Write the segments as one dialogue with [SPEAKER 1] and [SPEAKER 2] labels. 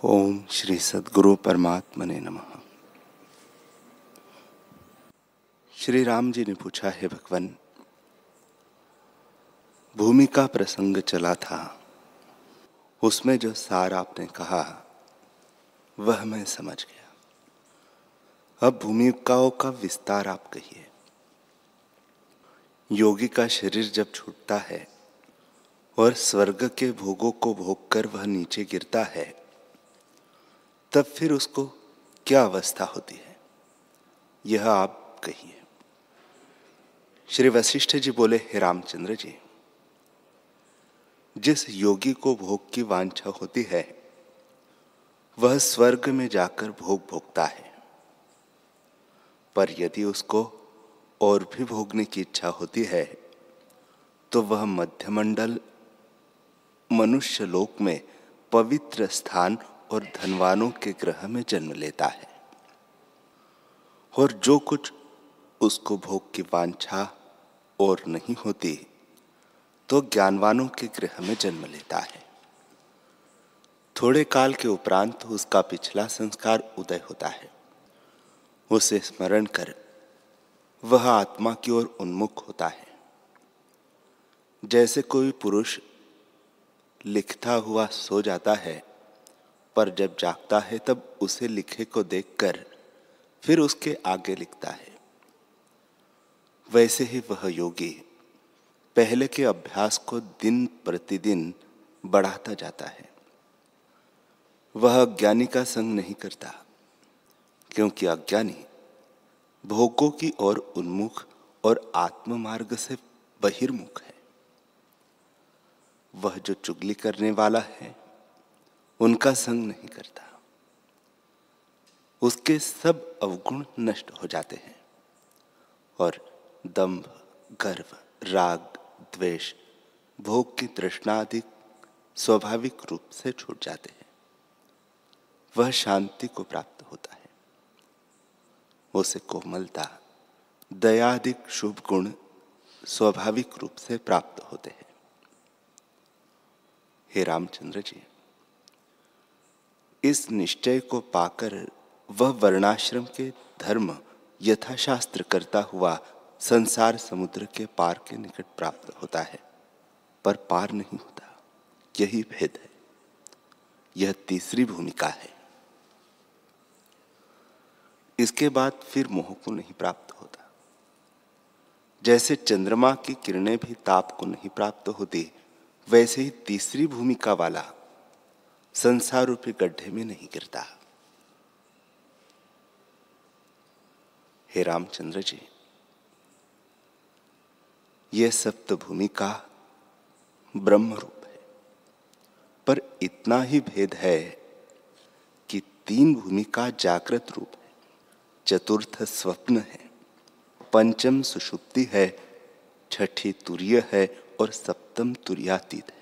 [SPEAKER 1] ओम श्री सद्गुरु परमात्मने नमः। श्री राम जी ने पूछा, है भगवान, भूमि का प्रसंग चला था, उसमें जो सार आपने कहा वह मैं समझ गया। अब भूमिकाओं का विस्तार आप कहिए। योगी का शरीर जब छूटता है और स्वर्ग के भोगों को भोग कर वह नीचे गिरता है, तब फिर उसको क्या अवस्था होती है, यह आप कहिए। श्री वशिष्ठ जी बोले, हे रामचंद्र जी, जिस योगी को भोग की वांछा होती है वह स्वर्ग में जाकर भोग भोगता है, पर यदि उसको और भी भोगने की इच्छा होती है तो वह मध्यमंडल मनुष्य लोक में पवित्र स्थान और धनवानों के ग्रह में जन्म लेता है। और जो कुछ उसको भोग की वांछा और नहीं होती तो ज्ञानवानों के गृह में जन्म लेता है। थोड़े काल के उपरांत उसका पिछला संस्कार उदय होता है। उसे स्मरण कर वह आत्मा की ओर उन्मुख होता है। जैसे कोई पुरुष लिखता हुआ सो जाता है, पर जब जागता है तब उसे लिखे को देखकर फिर उसके आगे लिखता है, वैसे ही वह योगी पहले के अभ्यास को दिन प्रतिदिन बढ़ाता जाता है। वह अज्ञानी का संग नहीं करता, क्योंकि अज्ञानी भोगों की ओर उन्मुख और आत्म मार्ग से बहिर्मुख है। वह जो चुगली करने वाला है उनका संग नहीं करता। उसके सब अवगुण नष्ट हो जाते हैं और दंभ, गर्व, राग, द्वेष, भोग की तृष्णा आदि स्वाभाविक रूप से छूट जाते हैं। वह शांति को प्राप्त होता है। उसे कोमलता, दया आदि शुभ गुण स्वाभाविक रूप से प्राप्त होते हैं। हे रामचंद्र जी, इस निश्चय को पाकर वह वर्णाश्रम के धर्म यथाशास्त्र करता हुआ संसार समुद्र के पार के निकट प्राप्त होता है, पर पार नहीं होता। यही भेद है। यह तीसरी भूमिका है। इसके बाद फिर मोह को नहीं प्राप्त होता। जैसे चंद्रमा की किरणें भी ताप को नहीं प्राप्त होती, वैसे ही तीसरी भूमिका वाला संसार रूपी गड्ढे में नहीं गिरता। हे रामचंद्र जी, यह सप्त भूमिका ब्रह्म रूप है, पर इतना ही भेद है कि तीन भूमिका जागृत रूप है, चतुर्थ स्वप्न है, पंचम सुषुप्ति है, छठी तुरीय है और सप्तम तुरीयातीत है।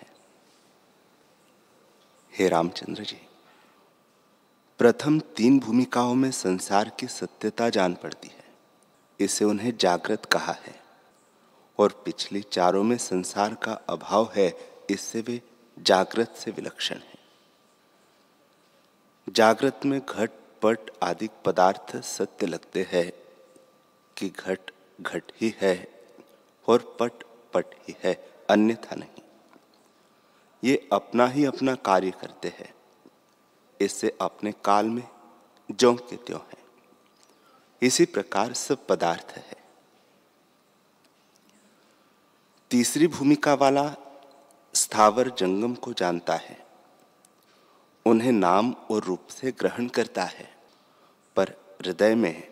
[SPEAKER 1] हे रामचंद्र जी, प्रथम तीन भूमिकाओं में संसार की सत्यता जान पड़ती है, इसे उन्हें जागृत कहा है। और पिछली चारों में संसार का अभाव है, इससे वे जागृत से विलक्षण है। जागृत में घट पट आदि पदार्थ सत्य लगते हैं कि घट घट ही है और पट पट ही है, अन्यथा नहीं। ये अपना ही अपना कार्य करते हैं, इससे अपने काल में ज्यों के त्यों है। इसी प्रकार सब पदार्थ है। तीसरी भूमिका वाला स्थावर जंगम को जानता है, उन्हें नाम और रूप से ग्रहण करता है, पर हृदय में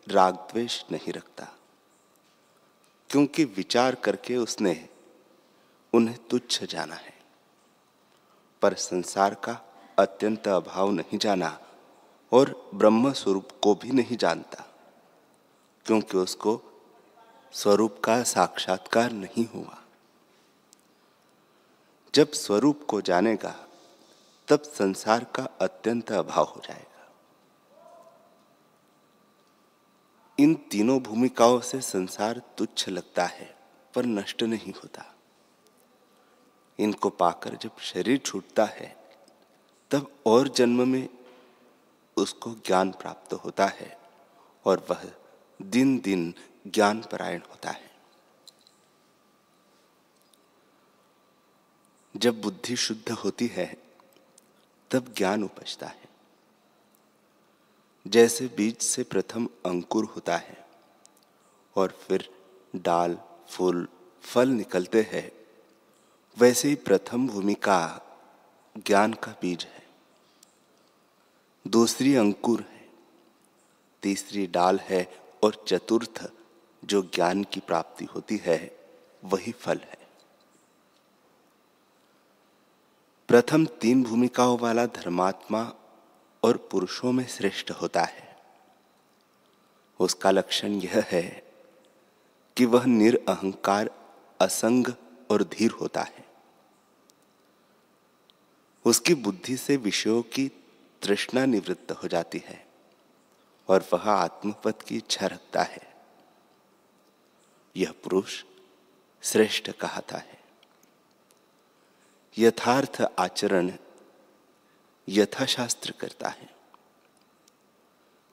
[SPEAKER 1] राग द्वेष नहीं रखता, क्योंकि विचार करके उसने उन्हें तुच्छ जाना है। पर संसार का अत्यंत अभाव नहीं जाना और ब्रह्म स्वरूप को भी नहीं जानता, क्योंकि उसको स्वरूप का साक्षात्कार नहीं हुआ। जब स्वरूप को जानेगा तब संसार का अत्यंत अभाव हो जाएगा। इन तीनों भूमिकाओं से संसार तुच्छ लगता है, पर नष्ट नहीं होता। इनको पाकर जब शरीर छूटता है तब और जन्म में उसको ज्ञान प्राप्त होता है और वह दिन दिन ज्ञान परायण होता है। जब बुद्धि शुद्ध होती है तब ज्ञान उपजता है। जैसे बीज से प्रथम अंकुर होता है और फिर डाल, फूल, फल निकलते हैं, वैसे ही प्रथम भूमिका ज्ञान का बीज है, दूसरी अंकुर है, तीसरी डाल है और चतुर्थ जो ज्ञान की प्राप्ति होती है वही फल है। प्रथम 3 भूमिकाओं वाला धर्मात्मा और पुरुषों में श्रेष्ठ होता है। उसका लक्षण यह है कि वह निरअहंकार, असंग और धीर होता है। उसकी बुद्धि से विषयों की तृष्णा निवृत्त हो जाती है और वह आत्मपद की इच्छा रखता है। यह पुरुष श्रेष्ठ कहता है। यथार्थ आचरण यथाशास्त्र करता है,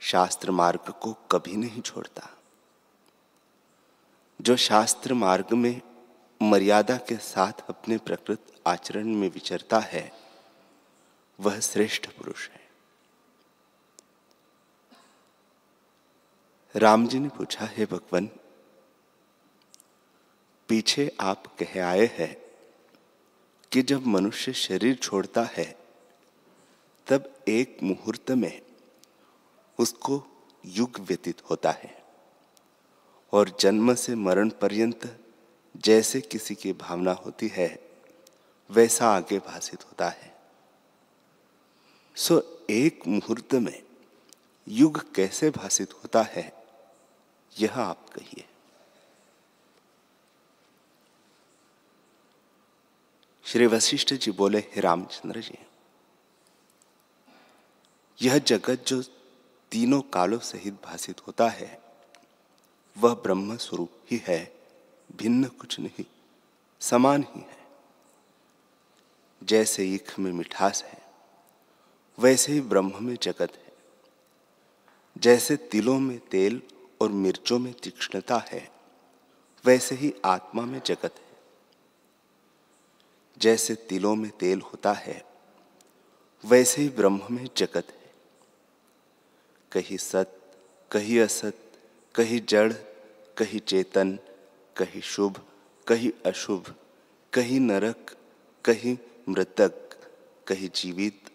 [SPEAKER 1] शास्त्र मार्ग को कभी नहीं छोड़ता। जो शास्त्र मार्ग में मर्यादा के साथ अपने प्रकृत आचरण में विचरता है वह श्रेष्ठ पुरुष है। राम जी ने पूछा, हे भगवान, पीछे आप कह आए हैं कि जब मनुष्य शरीर छोड़ता है तब एक मुहूर्त में उसको युग व्यतीत होता है और जन्म से मरण पर्यंत जैसे किसी की भावना होती है वैसा आगे भासित होता है। सो एक मुहूर्त में युग कैसे भासित होता है यह आप कहिए। श्री वशिष्ठ जी बोले, हे रामचंद्र जी, यह जगत जो तीनों कालों सहित भासित होता है वह ब्रह्म स्वरूप ही है, भिन्न कुछ नहीं, समान ही है। जैसे ईख में मिठास है वैसे ही ब्रह्म में जगत है। जैसे तिलों में तेल और मिर्चों में तीक्ष्णता है वैसे ही आत्मा में जगत है। जैसे तिलों में तेल होता है वैसे ही ब्रह्म में जगत है। कहीं सत, कहीं असत, कहीं जड़, कहीं चेतन, कहीं शुभ, कहीं अशुभ, कहीं नरक, कहीं मृतक, कहीं जीवित,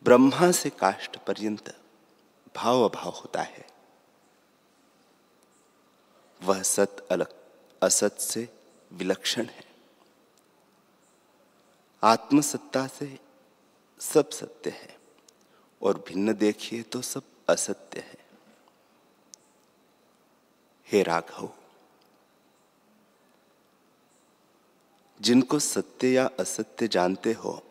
[SPEAKER 1] ब्रह्मा से काष्ठ पर्यंत भाव अभाव होता है। वह सत अलग असत से विलक्षण है। आत्मसत्ता से सब सत्य है और भिन्न देखिए तो सब असत्य है। हे राघव, जिनको सत्य या असत्य जानते हो,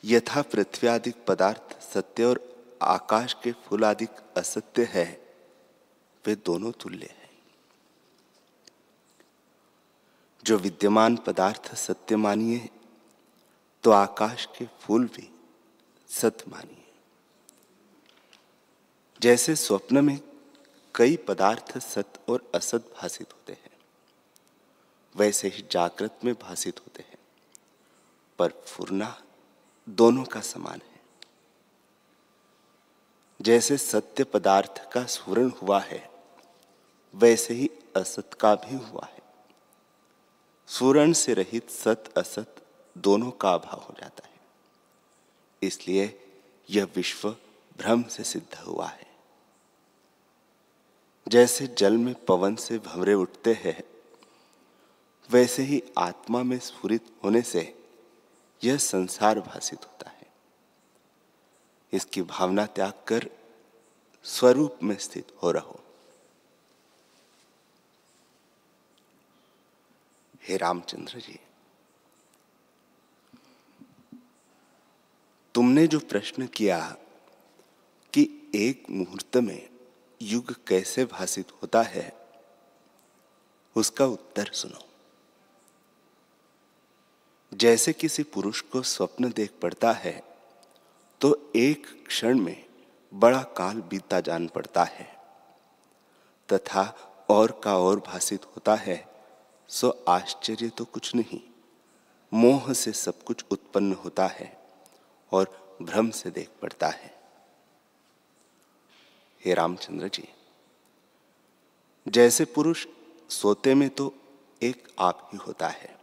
[SPEAKER 1] यथा पृथ्वी आदि पदार्थ सत्य और आकाश के फूल आदि असत्य है, वे दोनों तुल्य हैं। जो विद्यमान पदार्थ सत्य मानिए तो आकाश के फूल भी सत्य मानिए। जैसे स्वप्न में कई पदार्थ सत्य और असत भासित होते हैं वैसे ही जागृत में भासित होते हैं, पर फुरना दोनों का समान है। जैसे सत्य पदार्थ का स्फुरण हुआ है वैसे ही असत का भी हुआ है। स्फुरण से रहित सत असत दोनों का अभाव हो जाता है। इसलिए यह विश्व भ्रम से सिद्ध हुआ है। जैसे जल में पवन से भंवरे उठते हैं वैसे ही आत्मा में स्फुरित होने से यह संसार भासित होता है। इसकी भावना त्याग कर स्वरूप में स्थित हो रहो। हे रामचंद्र जी, तुमने जो प्रश्न किया कि एक मुहूर्त में युग कैसे भासित होता है, उसका उत्तर सुनो। जैसे किसी पुरुष को स्वप्न देख पड़ता है तो एक क्षण में बड़ा काल बीता जान पड़ता है, तथा और का और भासित होता है, सो आश्चर्य तो कुछ नहीं। मोह से सब कुछ उत्पन्न होता है और भ्रम से देख पड़ता है। हे रामचंद्र जी, जैसे पुरुष सोते में तो एक आप ही होता है,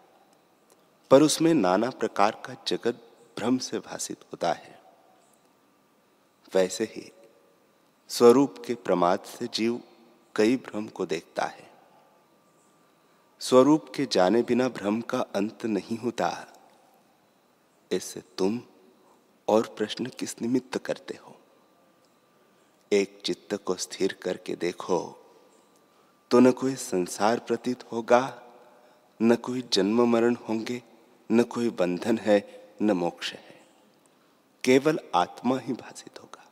[SPEAKER 1] पर उसमें नाना प्रकार का जगत भ्रम से भासित होता है, वैसे ही स्वरूप के प्रमाद से जीव कई भ्रम को देखता है। स्वरूप के जाने बिना भ्रम का अंत नहीं होता। इससे तुम और प्रश्न किस निमित्त करते हो? एक चित्त को स्थिर करके देखो तो न कोई संसार प्रतीत होगा, न कोई जन्म मरण होंगे, न कोई बंधन है, न मोक्ष है। केवल आत्मा ही भासित होगा।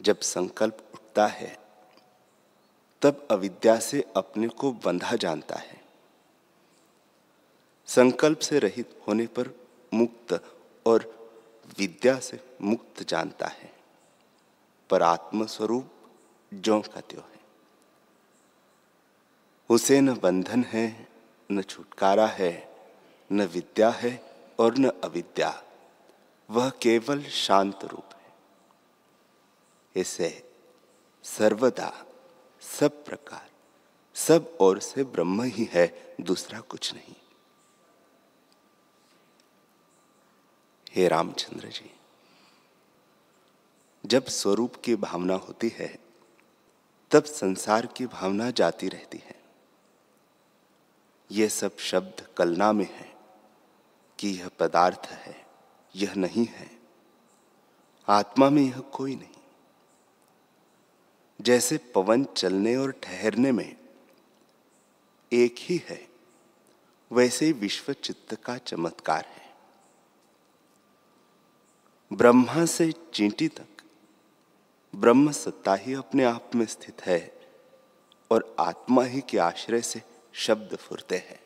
[SPEAKER 1] जब संकल्प उठता है तब अविद्या से अपने को बंधा जानता है। संकल्प से रहित होने पर मुक्त और विद्या से मुक्त जानता है, पर आत्मस्वरूप ज्यों का त्यों है। उसे न बंधन है, न छुटकारा है, न विद्या है और न अविद्या। वह केवल शांत रूप है। इसे सर्वदा सब प्रकार सब ओर से ब्रह्म ही है, दूसरा कुछ नहीं। हे रामचंद्र जी, जब स्वरूप की भावना होती है तब संसार की भावना जाती रहती है। ये सब शब्द कलना में है कि यह पदार्थ है, यह नहीं है। आत्मा में यह कोई नहीं। जैसे पवन चलने और ठहरने में एक ही है, वैसे ही विश्व चित्त का चमत्कार है। ब्रह्मा से चींटी तक ब्रह्म सत्ता ही अपने आप में स्थित है और आत्मा ही के आश्रय से शब्द फुरते हैं।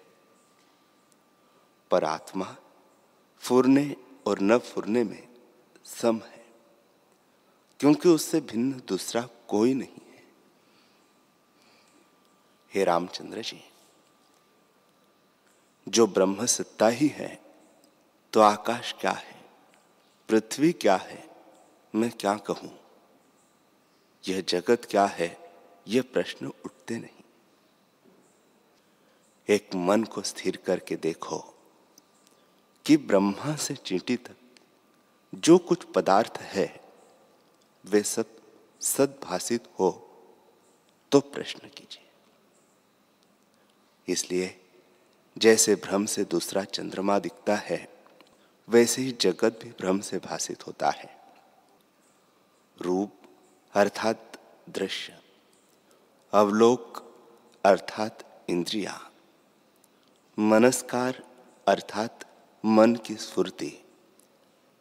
[SPEAKER 1] पर आत्मा फुरने और न फुरने में सम है, क्योंकि उससे भिन्न दूसरा कोई नहीं है। हे रामचंद्र जी, जो ब्रह्म सत्ता ही है तो आकाश क्या है, पृथ्वी क्या है, मैं क्या कहूं? यह जगत क्या है, यह प्रश्न उठते नहीं। एक मन को स्थिर करके देखो कि ब्रह्मा से चींटी तक जो कुछ पदार्थ है वे सब सद्भासित हो तो प्रश्न कीजिए। इसलिए जैसे भ्रम से दूसरा चंद्रमा दिखता है, वैसे ही जगत भी भ्रम से भासित होता है। रूप अर्थात दृश्य, अवलोक अर्थात इंद्रिया, मनस्कार अर्थात मन की स्फूर्ति,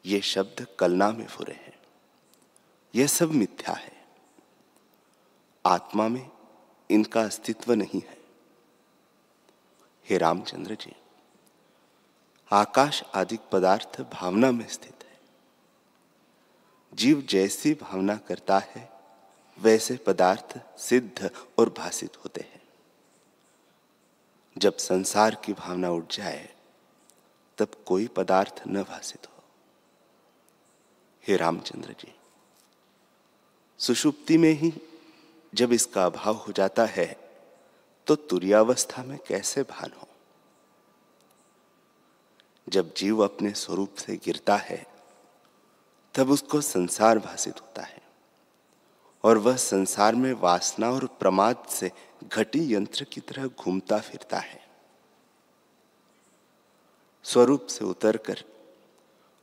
[SPEAKER 1] ये शब्द कलना में फुरे हैं। यह सब मिथ्या है। आत्मा में इनका अस्तित्व नहीं है। हे रामचंद्र जी, आकाश आदि पदार्थ भावना में स्थित है। जीव जैसी भावना करता है वैसे पदार्थ सिद्ध और भासित होते हैं। जब संसार की भावना उठ जाए तब कोई पदार्थ न भासित हो। हे रामचंद्र जी, सुषुप्ति में ही जब इसका अभाव हो जाता है तो तुर्यावस्था में कैसे भान हो? जब जीव अपने स्वरूप से गिरता है तब उसको संसार भासित होता है और वह संसार में वासना और प्रमाद से घटी यंत्र की तरह घूमता फिरता है। स्वरूप से उतरकर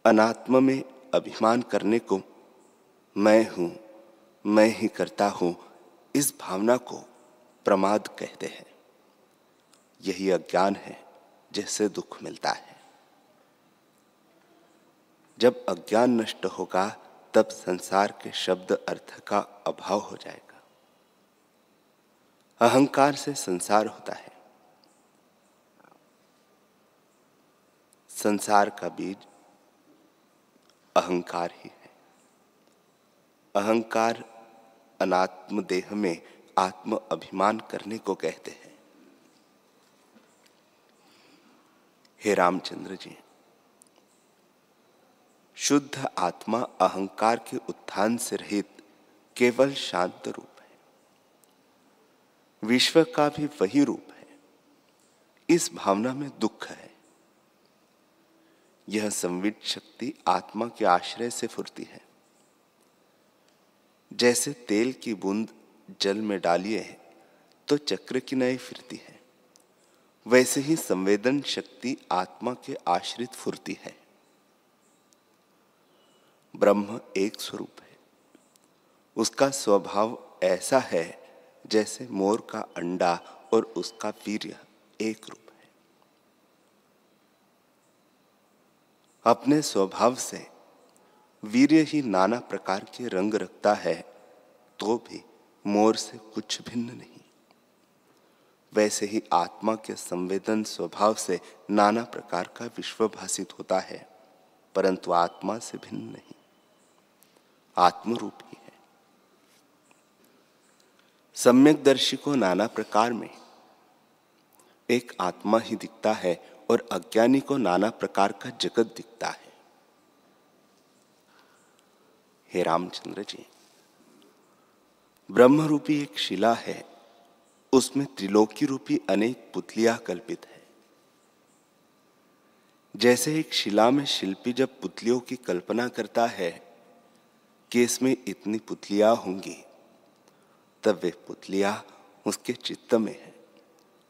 [SPEAKER 1] अनात्म में अभिमान करने को मैं हूं, मैं ही करता हूं, इस भावना को प्रमाद कहते हैं। यही अज्ञान है जिससे दुख मिलता है। जब अज्ञान नष्ट होगा तब संसार के शब्द अर्थ का अभाव हो जाएगा। अहंकार से संसार होता है। संसार का बीज अहंकार ही है। अहंकार अनात्म देह में आत्म अभिमान करने को कहते हैं। हे रामचंद्र जी, शुद्ध आत्मा अहंकार के उत्थान से रहित केवल शांत रूप है। विश्व का भी वही रूप है। इस भावना में दुख है। यह संवित शक्ति आत्मा के आश्रय से फुरती है। जैसे तेल की बूंद जल में डालिए तो चक्र की नई फिरती है, वैसे ही संवेदन शक्ति आत्मा के आश्रित फुरती है। ब्रह्म एक स्वरूप है। उसका स्वभाव ऐसा है जैसे मोर का अंडा और उसका वीर्य एक रूप है। अपने स्वभाव से वीर्य ही नाना प्रकार के रंग रखता है, तो भी मोर से कुछ भिन्न नहीं। वैसे ही आत्मा के संवेदन स्वभाव से नाना प्रकार का विश्व भासित होता है, परंतु आत्मा से भिन्न नहीं, आत्मरूप ही है। सम्यकदर्शी को नाना प्रकार में एक आत्मा ही दिखता है और अज्ञानी को नाना प्रकार का जगत दिखता है। हे रामचंद्र जी, ब्रह्म रूपी एक शिला है, उसमें त्रिलोकी रूपी अनेक पुतलियां कल्पित है। जैसे एक शिला में शिल्पी जब पुतलियों की कल्पना करता है कि इसमें इतनी पुतलियां होंगी, तब वे पुतलियां उसके चित्त में है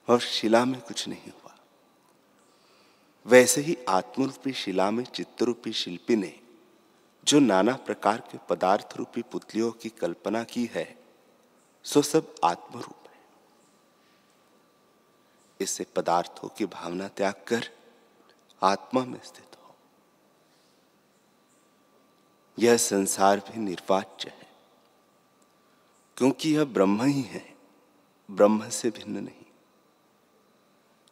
[SPEAKER 1] और शिला में कुछ नहीं हुआ। वैसे ही आत्मरूपी शिला में चित्तरूपी शिल्पी ने जो नाना प्रकार के पदार्थ रूपी पुतलियों की कल्पना की है, सो सब आत्मरूप है। इससे पदार्थों की भावना त्याग कर आत्मा में स्थित हो। यह संसार भी निर्वाच्य है, क्योंकि यह ब्रह्म ही है, ब्रह्म से भिन्न नहीं।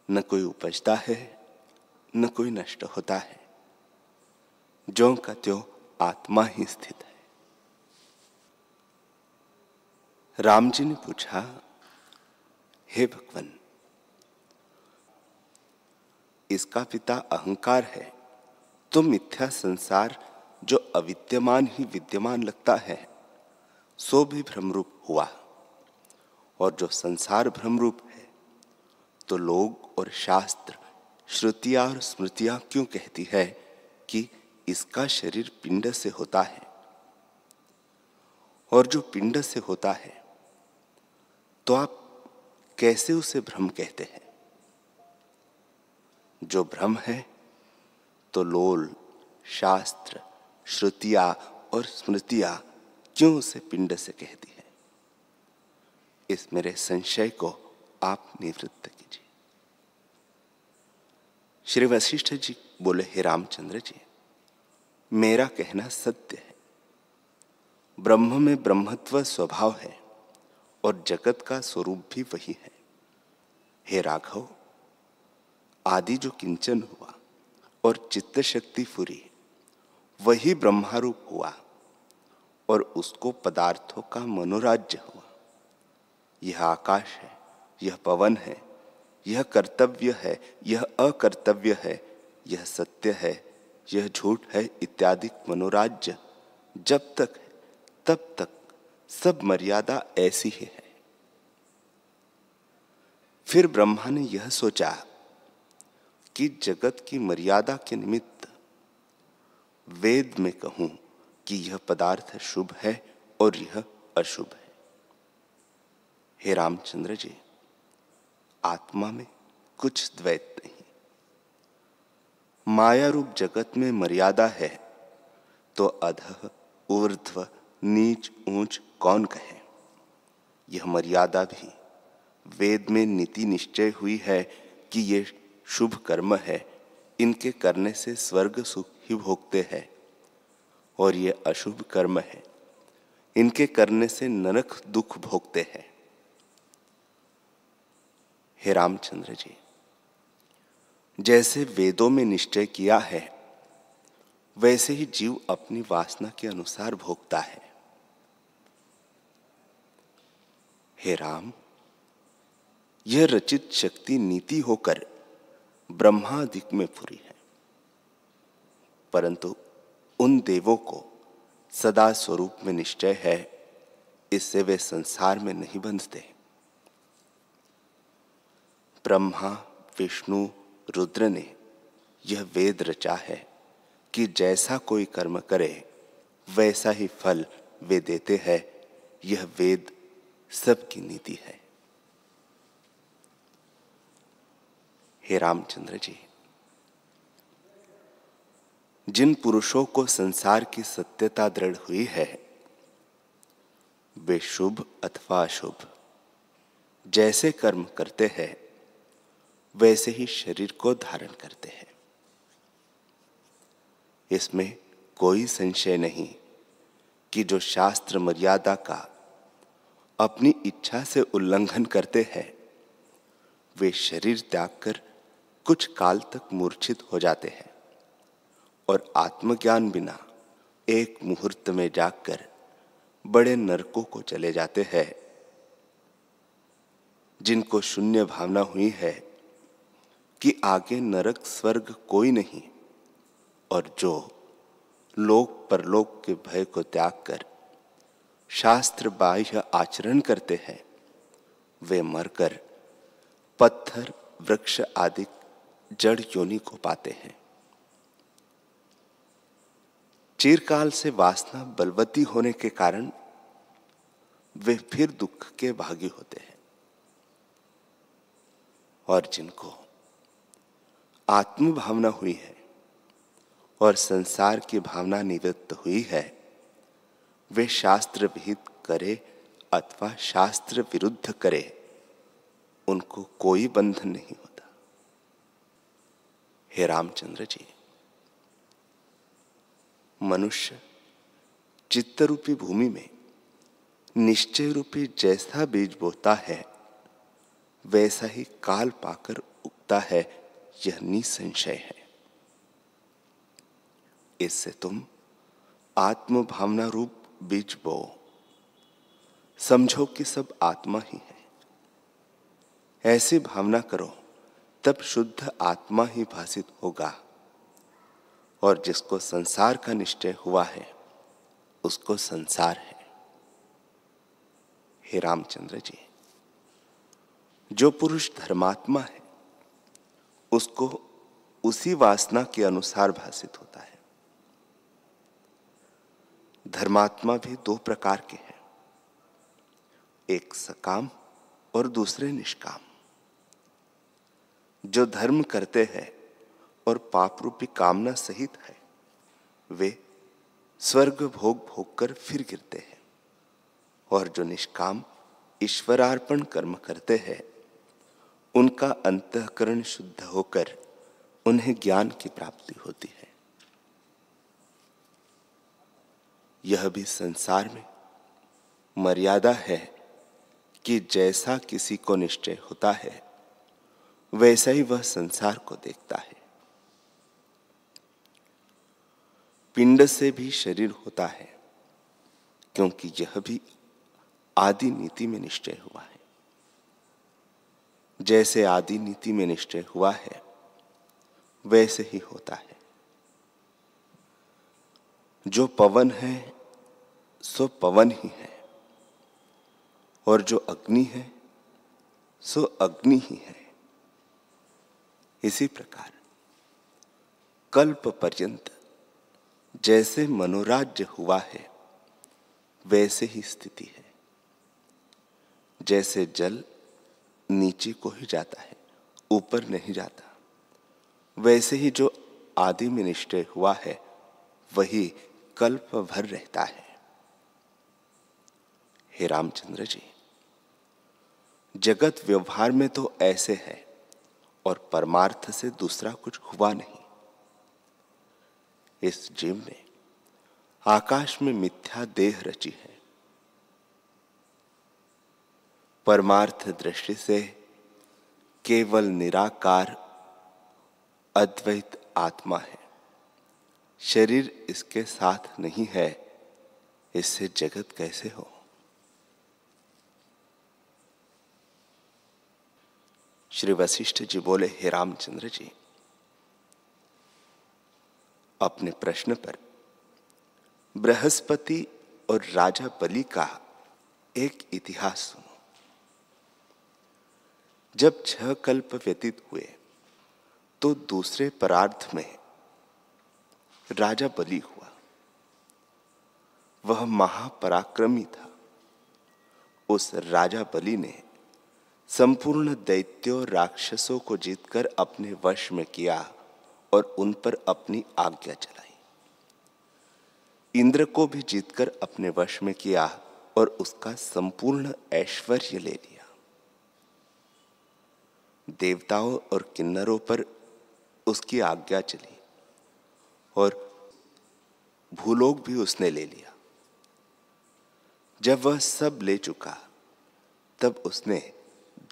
[SPEAKER 1] न कोई उपजता है, न कोई नष्ट होता है। ज्यों का त्यों आत्मा ही स्थित है। राम जी ने पूछा, हे भगवान, इसका पिता अहंकार है, तो मिथ्या संसार जो अविद्यमान ही विद्यमान लगता है, सो भी भ्रमरूप हुआ। और जो संसार भ्रमरूप है, तो लोग और शास्त्र, श्रुतियां और स्मृतियां क्यों कहती है कि इसका शरीर पिंड से होता है? और जो पिंड से होता है, तो आप कैसे उसे भ्रम कहते हैं? जो भ्रम है, तो लोल, शास्त्र, श्रुतियां और स्मृतियां क्यों उसे पिंड से कहती है? इस मेरे संशय को आप निवृत्त कीजिए। श्री वशिष्ठ जी बोले, हे रामचंद्र जी, मेरा कहना सत्य है। ब्रह्म में ब्रह्मत्व स्वभाव है और जगत का स्वरूप भी वही है। हे राघव, आदि जो किंचन हुआ और चित्त शक्ति फुरी, वही ब्रह्मारूप हुआ और उसको पदार्थों का मनोराज्य हुआ। यह आकाश है, यह पवन है, यह कर्तव्य है, यह अकर्तव्य है, यह सत्य है, यह झूठ है इत्यादि मनोराज्य जब तक है, तब तक सब मर्यादा ऐसी ही है। फिर ब्रह्मा ने यह सोचा कि जगत की मर्यादा के निमित्त वेद में कहूं कि यह पदार्थ शुभ है और यह अशुभ है। हे रामचंद्र जी, आत्मा में कुछ द्वैत नहीं। माया रूप जगत में मर्यादा है, तो अधः, ऊर्ध्व, नीच, ऊंच कौन कहे? यह मर्यादा भी वेद में नीति निश्चय हुई है कि ये शुभ कर्म है, इनके करने से स्वर्ग सुख ही भोगते हैं, और ये अशुभ कर्म है, इनके करने से नरक दुख भोगते हैं। हे रामचंद्र जी, जैसे वेदों में निश्चय किया है, वैसे ही जीव अपनी वासना के अनुसार भोगता है। हे राम, यह रचित शक्ति नीति होकर ब्रह्मादिक में पूरी है, परंतु उन देवों को सदा स्वरूप में निश्चय है, इससे वे संसार में नहीं बंधते। ब्रह्मा, विष्णु, रुद्र ने यह वेद रचा है कि जैसा कोई कर्म करे वैसा ही फल वे देते हैं। यह वेद सबकी नीति है। हे रामचंद्र जी, जिन पुरुषों को संसार की सत्यता दृढ़ हुई है, वे शुभ अथवा अशुभ जैसे कर्म करते हैं वैसे ही शरीर को धारण करते हैं। इसमें कोई संशय नहीं कि जो शास्त्र मर्यादा का अपनी इच्छा से उल्लंघन करते हैं, वे शरीर त्याग कर कुछ काल तक मूर्छित हो जाते हैं और आत्मज्ञान बिना एक मुहूर्त में जागकर बड़े नरकों को चले जाते हैं। जिनको शून्य भावना हुई है कि आगे नरक स्वर्ग कोई नहीं, और जो लोक परलोक के भय को त्याग कर शास्त्र बाह्य आचरण करते हैं, वे मरकर पत्थर, वृक्ष आदि जड़ योनि को पाते हैं। चिरकाल से वासना बलवती होने के कारण वे फिर दुख के भागी होते हैं, और जिनको आत्म भावना हुई है और संसार की भावना निवृत्त हुई है, वे शास्त्र विहित करे अथवा शास्त्र विरुद्ध करे, उनको कोई बंधन नहीं होता। हे रामचंद्र जी, मनुष्य चित्तरूपी भूमि में निश्चय रूपी जैसा बीज बोता है, वैसा ही काल पाकर उगता है, यह निसंशय है। इससे तुम आत्म भावना रूप बीज बो, समझो कि सब आत्मा ही है। ऐसी भावना करो, तब शुद्ध आत्मा ही भासित होगा, और जिसको संसार का निश्चय हुआ है उसको संसार है। हे रामचंद्र जी, जो पुरुष धर्मात्मा है उसको उसी वासना के अनुसार भासित होता है। धर्मात्मा भी दो प्रकार के हैं, एक सकाम और दूसरे निष्काम। जो धर्म करते हैं और पाप रूपी कामना सहित है, वे स्वर्ग भोग भोग कर फिर गिरते हैं, और जो निष्काम ईश्वरार्पण कर्म करते हैं, उनका अंतःकरण शुद्ध होकर उन्हें ज्ञान की प्राप्ति होती है। यह भी संसार में मर्यादा है कि जैसा किसी को निश्चय होता है वैसा ही वह संसार को देखता है। पिंड से भी शरीर होता है, क्योंकि यह भी आदि नीति में निश्चय हुआ है। जैसे आदि नीति में निश्चय हुआ है वैसे ही होता है। जो पवन है सो पवन ही है, और जो अग्नि है सो अग्नि ही है। इसी प्रकार कल्प पर्यंत जैसे मनोराज्य हुआ है वैसे ही स्थिति है। जैसे जल नीचे को ही जाता है, ऊपर नहीं जाता, वैसे ही जो आदि में निश्चय हुआ है वही कल्प भर रहता है। हे रामचंद्र जी, जगत व्यवहार में तो ऐसे है, और परमार्थ से दूसरा कुछ हुआ नहीं। इस जीव ने आकाश में मिथ्या देह रची है, परमार्थ दृष्टि से केवल निराकार अद्वैत आत्मा है। शरीर इसके साथ नहीं है, इससे जगत कैसे हो। श्री वशिष्ठ जी बोले, हे रामचंद्र जी, अपने प्रश्न पर बृहस्पति और राजा बलि का एक इतिहास सुनो। जब 6 कल्प व्यतीत हुए तो दूसरे परार्ध में राजा बलि हुआ। वह महापराक्रमी था। उस राजा बलि ने संपूर्ण दैत्यों राक्षसों को जीतकर अपने वश में किया और उन पर अपनी आज्ञा चलाई। इंद्र को भी जीतकर अपने वश में किया और उसका संपूर्ण ऐश्वर्य ले लिया। देवताओं और किन्नरों पर उसकी आज्ञा चली और भूलोक भी उसने ले लिया। जब वह सब ले चुका तब उसने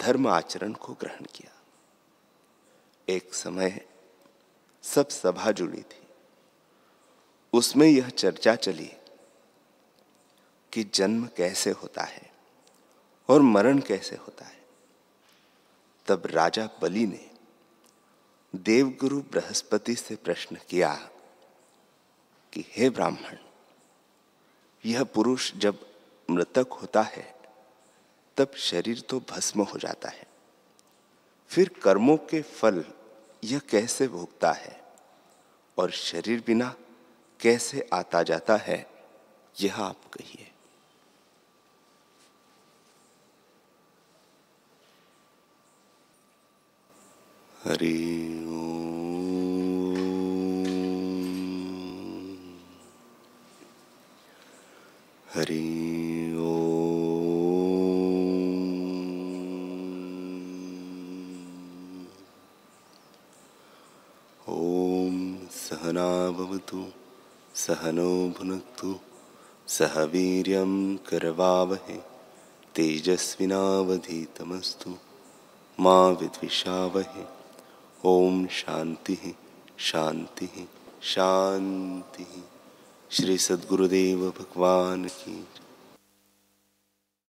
[SPEAKER 1] धर्म आचरण को ग्रहण किया। एक समय सब सभा जुड़ी थी। उसमें यह चर्चा चली कि जन्म कैसे होता है और मरण कैसे होता है। तब राजा बलि ने देवगुरु बृहस्पति से प्रश्न किया कि हे ब्राह्मण, यह पुरुष जब मृतक होता है तब शरीर तो भस्म हो जाता है, फिर कर्मों के फल यह कैसे भोगता है और शरीर बिना कैसे आता जाता है, यह आप कहिए। हरि ओम। हरि ओम। सहना भवतु सहनो भुनक्तु सह वीर्यं करवावहै तेजस्विनावधीतमस्तु मा विद्विषावहै। ओम शांति शांति शांति। श्री सद्गुरुदेव भगवान की।